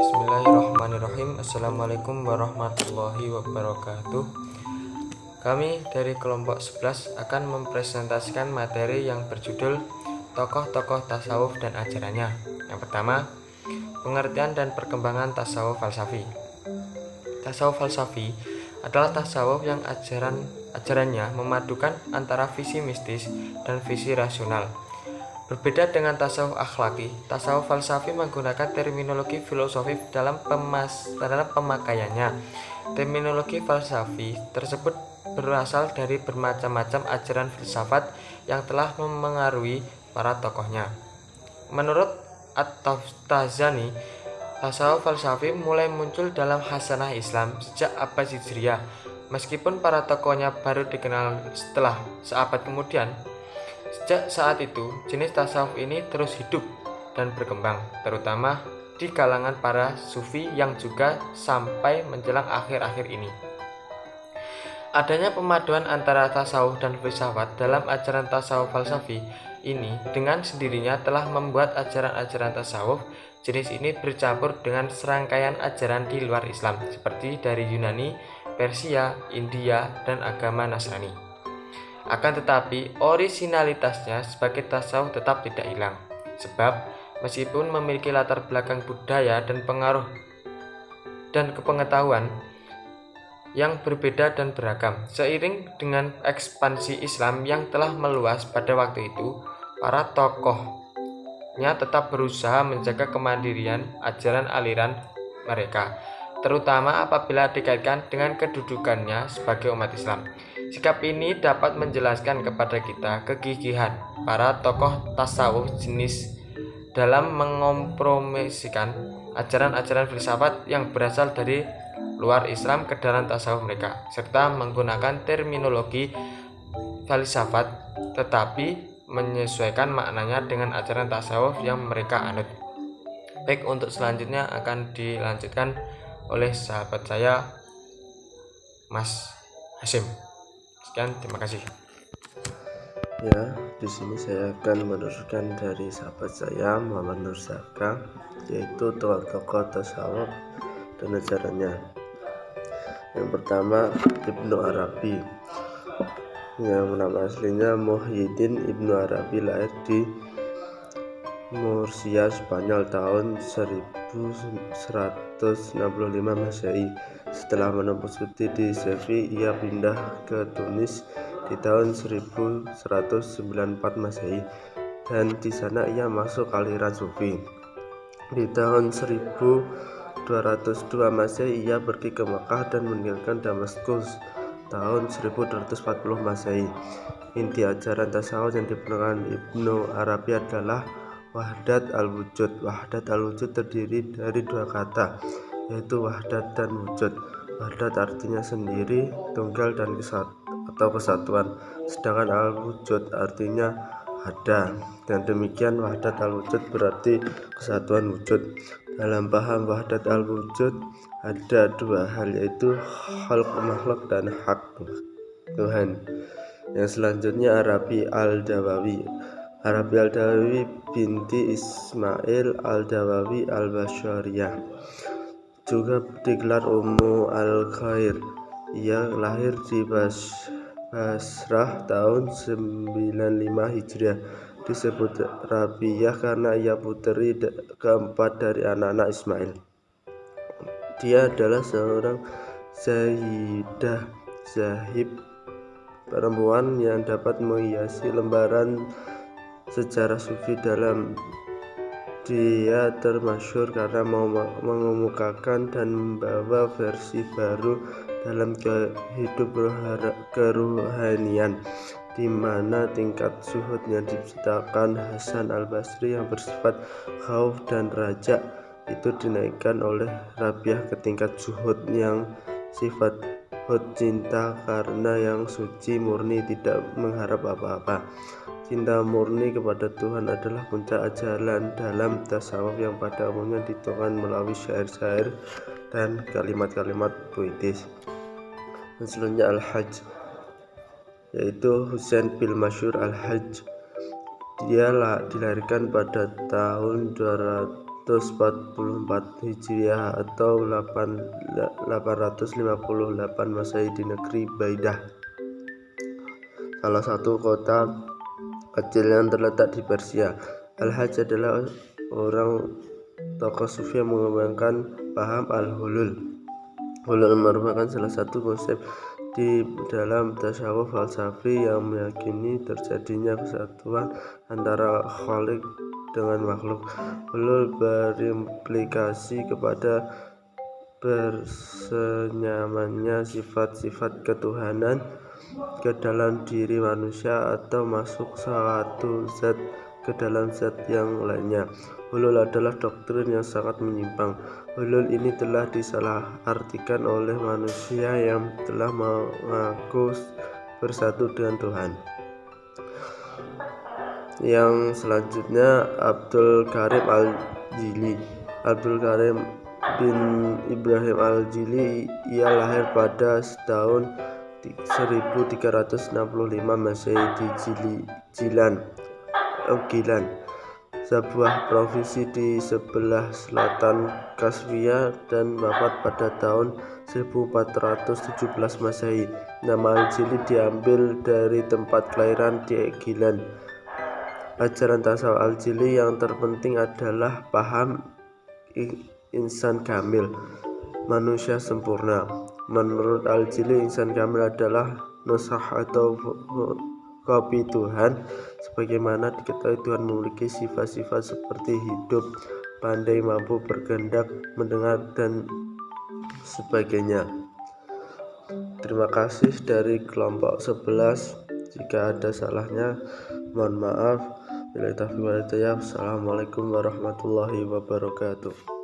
Bismillahirrahmanirrahim. Assalamualaikum warahmatullahi wabarakatuh. Kami dari kelompok 11 akan mempresentasikan materi yang berjudul Tokoh-tokoh tasawuf dan ajarannya. Yang pertama, pengertian dan perkembangan tasawuf falsafi. Tasawuf falsafi adalah tasawuf yang ajarannya memadukan antara visi mistis dan visi rasional. Berbeda dengan tasawuf akhlaki, tasawuf falsafi menggunakan terminologi filosofi dalam pemakaiannya. Terminologi falsafi tersebut berasal dari bermacam-macam ajaran filsafat yang telah memengaruhi para tokohnya. Menurut At-Taftazani, tasawuf falsafi mulai muncul dalam khasanah Islam sejak abad Hijriyah, meskipun para tokohnya baru dikenal setelah seabad kemudian. Sejak saat itu, jenis tasawuf ini terus hidup dan berkembang, terutama di kalangan para sufi yang juga sampai menjelang akhir-akhir ini. Adanya pemaduan antara tasawuf dan filsafat dalam ajaran tasawuf falsafi ini dengan sendirinya telah membuat ajaran-ajaran tasawuf jenis ini bercampur dengan serangkaian ajaran di luar Islam, seperti dari Yunani, Persia, India, dan agama Nasrani. Akan tetapi, orisinalitasnya sebagai tasawuf tetap tidak hilang, sebab meskipun memiliki latar belakang budaya dan pengaruh dan kepengetahuan yang berbeda dan beragam, seiring dengan ekspansi Islam yang telah meluas pada waktu itu, para tokohnya tetap berusaha menjaga kemandirian ajaran aliran mereka, terutama apabila dikaitkan dengan kedudukannya sebagai umat Islam. Sikap ini dapat menjelaskan kepada kita kegigihan para tokoh tasawuf jenis dalam mengompromisikan ajaran-ajaran filsafat yang berasal dari luar Islam ke dalam tasawuf mereka, serta menggunakan terminologi filsafat tetapi menyesuaikan maknanya dengan ajaran tasawuf yang mereka anut. Baik, untuk selanjutnya akan dilanjutkan oleh sahabat saya Mas Hasim. Sekian, terima kasih. Ya, di sini saya akan meneruskan dari sahabat saya Muhammad Nur Zaka, yaitu tokoh tasawuf dan ajarannya. Yang pertama, Ibnu Arabi, yang nama aslinya Muhyiddin Ibnu Arabi, lahir di Murcia, Spanyol tahun 1165 Masehi. Setelah menempuh studi di Sevilla, ia pindah ke Tunis di tahun 1194 Masehi, dan di sana ia masuk aliran Sufi. Di tahun 1202 Masehi ia pergi ke Makkah dan meninggalkan Damaskus tahun 1240 Masehi. Inti ajaran tasawuf yang dipegang Ibnu Arabi adalah wahdat al-wujud. Wahdat al-wujud terdiri dari dua kata, yaitu wahdat dan wujud. Wahdat artinya sendiri, tunggal, dan kesatuan, sedangkan al-wujud artinya ada. Dan demikian wahdat al-wujud berarti kesatuan wujud. Dalam paham wahdat al-wujud ada dua hal, yaitu khalq makhluk dan hak Tuhan. Yang selanjutnya Arabi al-Dawawi. Arabi al-Dawawi binti Ismail al-Dawawi al-Bashariyah, juga digelar Ummu al-Khair. Ia lahir di Basrah tahun 95 Hijriah. Disebut Rabiyah karena ia putri keempat dari anak-anak Ismail. Dia adalah seorang Sayyidah Zahib, perempuan yang dapat menghiasi lembaran sejarah sufi. Dia termasyhur karena mengemukakan dan membawa versi baru dalam hidup keruhanian, di mana tingkat zuhud yang diciptakan Hasan al-Basri yang bersifat khauf dan raja itu dinaikkan oleh Rabiah ke tingkat zuhud yang sifat cinta karena yang suci murni, tidak mengharap apa-apa. Cinta murni kepada Tuhan adalah puncak ajaran dalam tasawuf yang pada umumnya dituangkan melalui syair-syair dan kalimat-kalimat puitis. Dan selanjutnya Al-Hajj, yaitu Husain bin Masyhur Al-Hajj. Dia dilahirkan pada tahun Hijriah atau 858 Masehi di negeri Baidah, salah satu kota kecil yang terletak di Persia. Al-Hajj adalah orang tokoh sufi yang mengembangkan paham al-hulul. Hulul merupakan salah satu konsep di dalam tasawuf falsafi yang meyakini terjadinya kesatuan antara khalik dengan makhluk. Hulul berimplikasi kepada bersenyamannya sifat-sifat ketuhanan ke dalam diri manusia atau masuk suatu zat ke dalam zat yang lainnya. Hulul adalah doktrin yang sangat menyimpang. Hulul ini telah disalahartikan oleh manusia yang telah mengaku bersatu dengan Tuhan. Yang selanjutnya, Abdul Karim Al-Jili. Abdul Karim bin Ibrahim Al-Jili, ia lahir pada tahun 1365 Masehi di Gilan, sebuah provinsi di sebelah selatan Kasvia, dan wafat pada tahun 1417 Masehi. Nama Al-Jili diambil dari tempat kelahiran di Gilan. Ajaran tasawuf Al-Jili yang terpenting adalah paham insan kamil, manusia sempurna. Menurut Al-Jili, insan kamil adalah nusah atau kopi Tuhan. Sebagaimana diketahui, Tuhan memiliki sifat-sifat seperti hidup, pandai, mampu berkehendak, mendengar, dan sebagainya. Terima kasih dari kelompok 11. Jika ada salahnya, mohon maaf. Assalamualaikum warahmatullahi wabarakatuh.